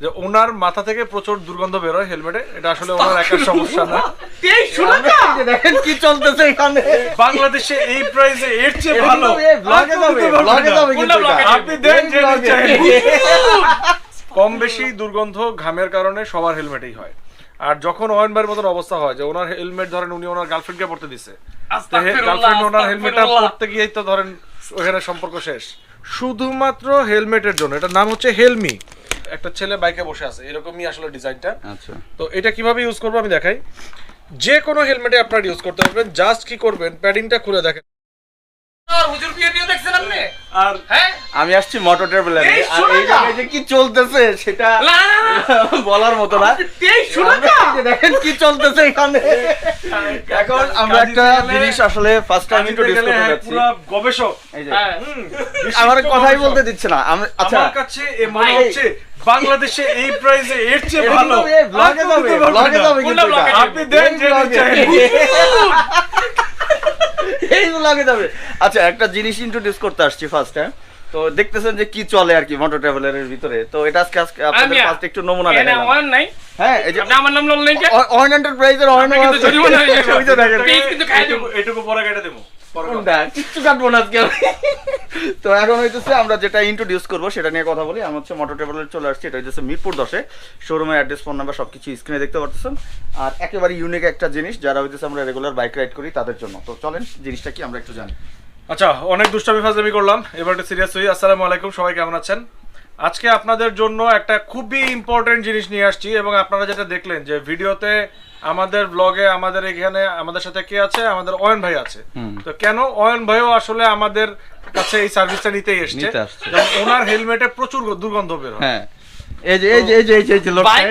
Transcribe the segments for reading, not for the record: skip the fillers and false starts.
যে ওনার মাথা থেকে প্রচুর দুর্গন্ধ বের হয় হেলমেটে। এটা আসলে ওনার একার সমস্যা না। দেখেন কি চলতেছে এখানে বাংলাদেশে এই প্রাইসে এর চেয়ে ভালো আপনি দেন যে কম বেশি দুর্গন্ধ ঘামের কারণে সবার হেলমেটেই হয়। আর যখন ওয়ান ভাইয়ের মতন অবস্থা হয় যে ওনার হেলমেট ধরেন উনি ওনার গার্লফ্রেন্ডকে পড়তে দিছে, গার্লফ্রেন্ড ওনার হেলমেটটা পড়তে গিয়েই তো ধরেন ওখানে সম্পর্ক শেষ শুধুমাত্র হেলমেটের জন্য। এটার নাম হচ্ছে হেলমি। একটা ছেলে বাইকে বসে আছে, এরকমই আসলে ডিজাইনটা। আচ্ছা, তো এটা কিভাবে ইউজ করবো আমি দেখাই। যে কোনো হেলমেটে আপনারা ইউজ করতে পারবেন। জাস্ট কি করবেন, প্যাডিংটা খুলে দেখেন। আর আমি আসছি মোটো ট্রাভেলারে, আর এই জায়গায় যে কি চলতেছে সেটা বলার মতো না। দেখেন কি চলতেছে এখানে। এখন আমরা একটা জিনিস আসলে ফার্স্ট টাইম ইন্ট্রোডিউস করতে যাচ্ছি। পুরো গবেষক আমার কথাই বলতে দিচ্ছে না। আচ্ছা, আমার কাছে মনে হচ্ছে বাংলাদেশে এই প্রাইসে এর চেয়ে ভালো ব্লগে যাবে কিন্তু আপনি দেন যে এই ব্লগে যাবে। আচ্ছা, একটা জিনিস ইন্ট্রোডিউস করতে আসছি ফার্স্ট টাইম। তো দেখতেছেন যে কি চলে আর কি মোটো ট্রাভেলারের ভিতরে। তো এটা আজকে আপনাদের ফার্স্ট একটু নমুনা দেখালাম। হ্যাঁ, এই যে আমার নাম লল নাই, অন এন্টারপ্রাইজের অন কিন্তু জরিমানা হয়ে যাবে। ওই যে দেখেন কিন্তু খাই দেব, এটুকু পরে কেটে দেব, কিচ্ছু কাটবো না আজকে। তো এখন হইতেছে আমরা যেটা ইন্ট্রোডিউস করবো সেটা নিয়ে কথা বলি। আমি হচ্ছে মোটো ট্রাভেলার চলে আসছি। এটা হচ্ছে মিরপুর 10-এ। শোরুমের অ্যাড্রেস, ফোন নাম্বার সবকিছু স্ক্রিনে দেখতে পাচ্ছেন। আর একেবারে ইউনিক একটা জিনিস যারা হইতেছে আমরা রেগুলার বাইক রাইড করি তাদের জন্য। তো চলেন জিনিসটা কি আমরা একটু জানি। আচ্ছা, অনেক দুষ্টামি ফাজলামি করলাম, এবার একটু সিরিয়াস হই। আসসালামু আলাইকুম, সবাই কেমন আছেন? আজকে আপনাদের জন্য একটা খুবই ইম্পর্টেন্ট জিনিস নিয়ে আসছি। এবং আপনারা যেটা দেখলেন যে ভিডিওতে, আমাদের ব্লগে, আমাদের এখানে আমাদের সাথে কে আছে? আমাদের অয়ন ভাই আছে। তো কেন অয়ন ভাইও আসলে আমাদের কাছে এই সার্ভিসটা নিতেই এসেছে। ওনার হেলমেটে প্রচুর দুর্গন্ধ বের হয়। হ্যাঁ, এই যে এই যে এই যে এই যে লোকটা,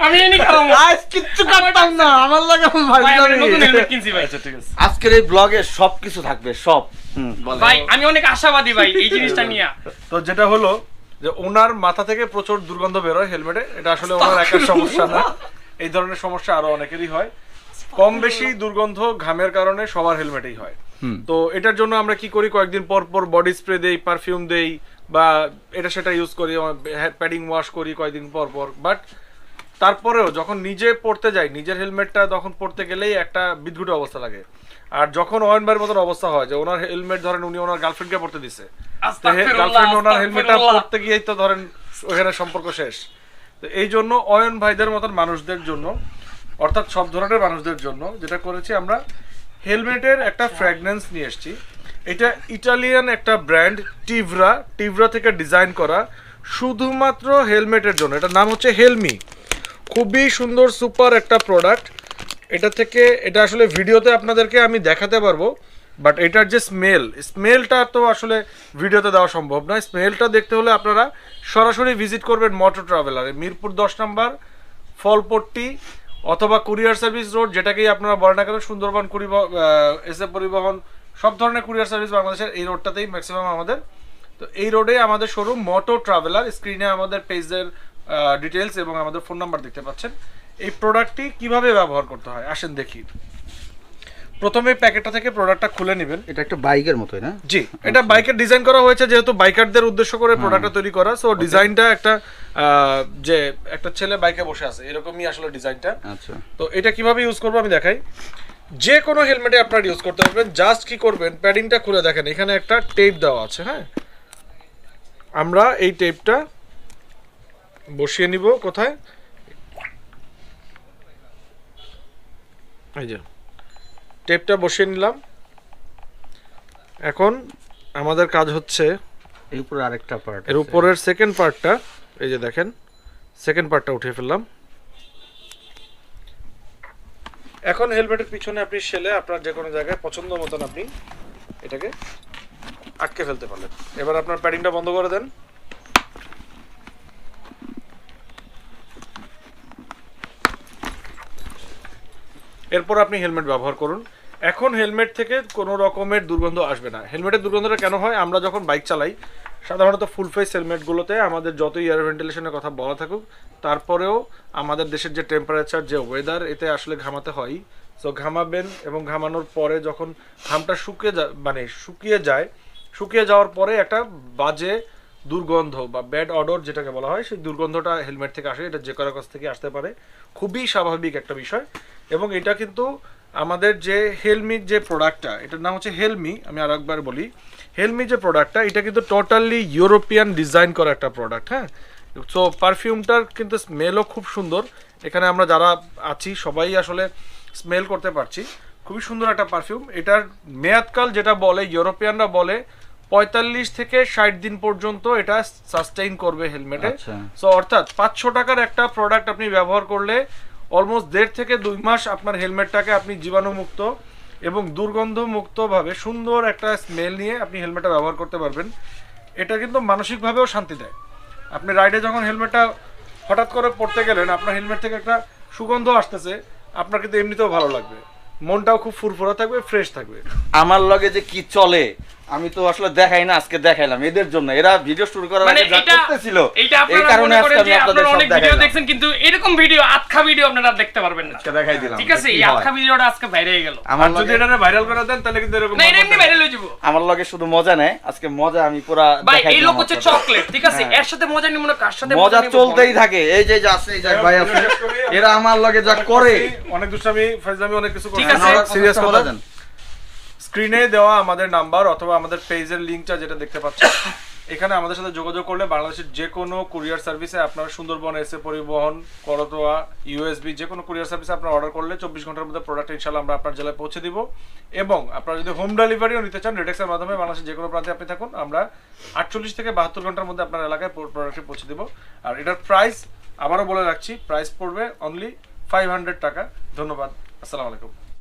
আমি এনি খাবো আজ কিচ্ছু করতাম না। আমার লাগে ভাই নতুন হেলমেট কিনছি ভাই। আচ্ছা, ঠিক আছে। আজকের এই ব্লগে সবকিছু থাকবে, সব। ভাই আমি অনেক আশাবাদী ভাই এই জিনিসটা নিয়ে। তো যেটা হলো যে ওনার মাথা থেকে প্রচুর দুর্গন্ধ বের হয় হেলমেটে। এটা আসলে ওনার একার সমস্যা না, এই ধরনের সমস্যা আরো অনেকেরই হয়। কম বেশি দুর্গন্ধ ঘামের কারণে সবার হেলমেটেই হয়। তো এটার জন্য আমরা কি করি, কয়েকদিন পর পর বডি স্প্রে দেই, পারফিউম দেই, বা এটা সেটা ইউজ করি, প্যাডিং ওয়াশ করি কয়েকদিন পর পর। বাট তারপরেও যখন নিজে পড়তে যাই, নিজের হেলমেটটা তখন পড়তে গেলেই একটা বিদ্যুৎ অবস্থা লাগে। আর যখন ওয়ান ভাইয়ের মতন অবস্থা হয় যে ওনার হেলমেট ধরেন উনি ওনার গার্লফ্রেন্ডকে পড়তে দিছে, গার্লফ্রেন্ড ওনার হেলমেটটা পড়তে গিয়েই তো ধরেন ওখানে সম্পর্ক শেষ। তো এই জন্য অয়ন ভাইদের মতন মানুষদের জন্য, অর্থাৎ সব ধরনের মানুষদের জন্য যেটা করেছি, আমরা হেলমেটের একটা ফ্র্যাগনেন্স নিয়ে এসেছি। এটা ইটালিয়ান একটা ব্র্যান্ড, টিভরা থেকে ডিজাইন করা শুধুমাত্র হেলমেটের জন্য। এটার নাম হচ্ছে হেলমি। খুবই সুন্দর সুপার একটা প্রোডাক্ট। এটা আসলে ভিডিওতে আপনাদেরকে আমি দেখাতে পারবো, বাট এটার যে স্মেলটা তো আসলে ভিডিওতে দেওয়া সম্ভব নয়। স্মেলটা দেখতে হলে আপনারা সরাসরি ভিজিট করবেন মোটো ট্রাভেলারে, মিরপুর 10 নম্বর, ফলপট্টি, অথবা কুরিয়ার সার্ভিস রোড, যেটাকেই আপনারা বলেন না কেন, সুন্দরবন এসএ পরিবহন, সব ধরনের কুরিয়ার সার্ভিস বাংলাদেশের এই রোডটাতেই ম্যাক্সিমাম আমাদের। তো এই রোডে আমাদের শোরুম মোটো ট্রাভেলার। স্ক্রিনে আমাদের পেজের ডিটেলস এবং আমাদের ফোন নাম্বার দেখতে পাচ্ছেন। এই প্রোডাক্টটি কিভাবে ব্যবহার করতে হয় আসেন দেখি। প্রথমে প্যাকেটটা থেকে প্রোডাক্টটা খুলে নেবেন। এটা একটা বাইকের মতোই না? জি, এটা বাইকের ডিজাইন করা হয়েছে, যেহেতু বাইকারদের উদ্দেশ্য করে প্রোডাক্টটা তৈরি করা। সো ডিজাইনটা যে একটা ছেলে বাইকে বসে আছে, এরকমই আসলে ডিজাইনটা। আচ্ছা, তো এটা কিভাবে ইউজ করবো আমি দেখাই। যে কোনো হেলমেটে আপনারা ইউজ করতে পারবেন। জাস্ট কি করবেন, প্যাডিংটা খুলে দেখেন, এখানে একটা টেপ দেওয়া আছে। হ্যাঁ, আমরা এই টেপটা বসিয়ে নিব কোথায়, এই যে টেপটা বসিয়ে নিলাম। এখন আমাদের কাজ হচ্ছে এর উপরে আরেকটা পার্ট, এর উপরের সেকেন্ড পার্টটা, এই যে দেখেন সেকেন্ড পার্টটা উঠিয়ে ফেললাম। এখন হেলমেটের পিছনে আপনি শেলে আপনার যে কোনো জায়গায় পছন্দ মতন আপনি এটাকে আটকে ফেলতে পারলেন। এবার আপনার প্যাডিংটা বন্ধ করে দেন। এরপর আপনি হেলমেট ব্যবহার করুন। এখন হেলমেট থেকে কোনো রকমের দুর্গন্ধ আসবে না। হেলমেটের দুর্গন্ধটা কেন হয়, আমরা যখন বাইক চালাই সাধারণত ফুল ফেস হেলমেটগুলোতে আমাদের যতই এয়ার ভেন্টিলেশনের কথা বলা থাকুক, তারপরেও আমাদের দেশের যে টেম্পারেচার, যে ওয়েদার, এতে আসলে ঘামাতে হয়। সো ঘামাবেন, এবং ঘামানোর পরে যখন ঘামটা শুকিয়ে যায়, শুকিয়ে যাওয়ার পরে একটা বাজে দুর্গন্ধ বা ব্যাড অডর যেটাকে বলা হয়, সেই দুর্গন্ধটা হেলমেট থেকে আসে। এটা যে কারো কাছ থেকে আসতে পারে, খুবই স্বাভাবিক একটা বিষয়। এবং এটা কিন্তু আমাদের যে হেলমির যে প্রোডাক্টটা, এটার নাম হচ্ছে হেলমি। আমি আর একবার বলি, হেলমি যে প্রোডাক্টটা, এটা কিন্তু টোটালি ইউরোপিয়ান ডিজাইন করা একটা প্রোডাক্ট। হ্যাঁ, সো পারফিউমটার কিন্তু স্মেলও খুব সুন্দর। এখানে আমরা যারা আছি সবাই আসলে স্মেল করতে পারছি, খুবই সুন্দর একটা পারফিউম। এটার মেয়াদকাল যেটা বলে ইউরোপিয়ানরা বলে 45 থেকে 60 দিন পর্যন্ত এটা সাস্টেইন করবে হেলমেটে। সো অর্থাৎ 500 টাকার একটা প্রোডাক্ট আপনি ব্যবহার করলে অলমোস্ট 1.5 থেকে 2 মাস আপনার হেলমেটটাকে আপনি জীবাণুমুক্ত এবং দুর্গন্ধমুক্তভাবে সুন্দর একটা স্মেল নিয়ে আপনি হেলমেটটা ব্যবহার করতে পারবেন। এটা কিন্তু মানসিকভাবেও শান্তি দেয়। আপনি রাইডে যখন হেলমেটটা হঠাৎ করে পড়তে গেলেন, আপনার হেলমেট থেকে একটা সুগন্ধ আসতেছে, আপনার কিন্তু এমনিতেও ভালো লাগবে, মনটাও খুব ফুরফুরা থাকবে, ফ্রেশ থাকবে। আমার লগে যে কি চলে আমি তো আসলে দেখাই না, আজকে দেখাইলাম এদের জন্য। এরা ভিডিও শুরু করার আগে যা করতেছিল এই কারণে আজকে আমি আপনাদের সব অনেক ভিডিও দেখছেন, কিন্তু এরকম ভিডিও আটকা ভিডিও আপনারা দেখতে পারবেন না। আজকে দেখাই দিলাম, ঠিক আছে? এই আটকা ভিডিওটা আজকে ভাইরাল হয়ে গেল। আমার যদি এটা ভাইরাল করে দেন তাহলে কিন্তু এরকম না, এমনি ভাইরাল হয়ে যাবে। আমার লগে শুধু মজা নেই, আজকে মজা আমি পুরো ভাই দেখাই এই দিলাম। লোক হচ্ছে চকলেট, ঠিক আছে? এর সাথে মজা নিব না, কার সাথে মজা চলতেই থাকে। এই যে আছে, এই যে ভাই আছে, এরা আমার লগে যা করে, অনেক দুষ্টামি ফাজলামি অনেক কিছু করে। ঠিক আছে, সিরিয়াস কথা দেন। স্ক্রিনে দেওয়া আমাদের নাম্বার অথবা আমাদের পেজের লিংকটা যেটা দেখতে পাচ্ছেন, এখানে আমাদের সাথে যোগাযোগ করলে বাংলাদেশের যে কোনো কুরিয়ার সার্ভিসে আপনার সুন্দরবন এসে পরিবহন, করতোয়া, ইউএসবি যে কোনো কুরিয়ার সার্ভিসে আপনার অর্ডার করলে 24 ঘন্টার মধ্যে প্রোডাক্ট ইনশাআল্লাহ আমরা আপনার জেলায় পৌঁছে দিব। এবং আপনারা যদি হোম ডেলিভারিও নিতে চান, রেডেক্সের মাধ্যমে বাংলাদেশের যে কোনো প্রান্তে আপনি থাকুন, আমরা 48 থেকে 72 ঘন্টার মধ্যে আপনার এলাকায় প্রোডাক্টটি পৌঁছে দিব। আর এটার প্রাইস আবারও বলে রাখছি, প্রাইস পড়বে অনলি 500 টাকা। ধন্যবাদ, আসসালামু আলাইকুম।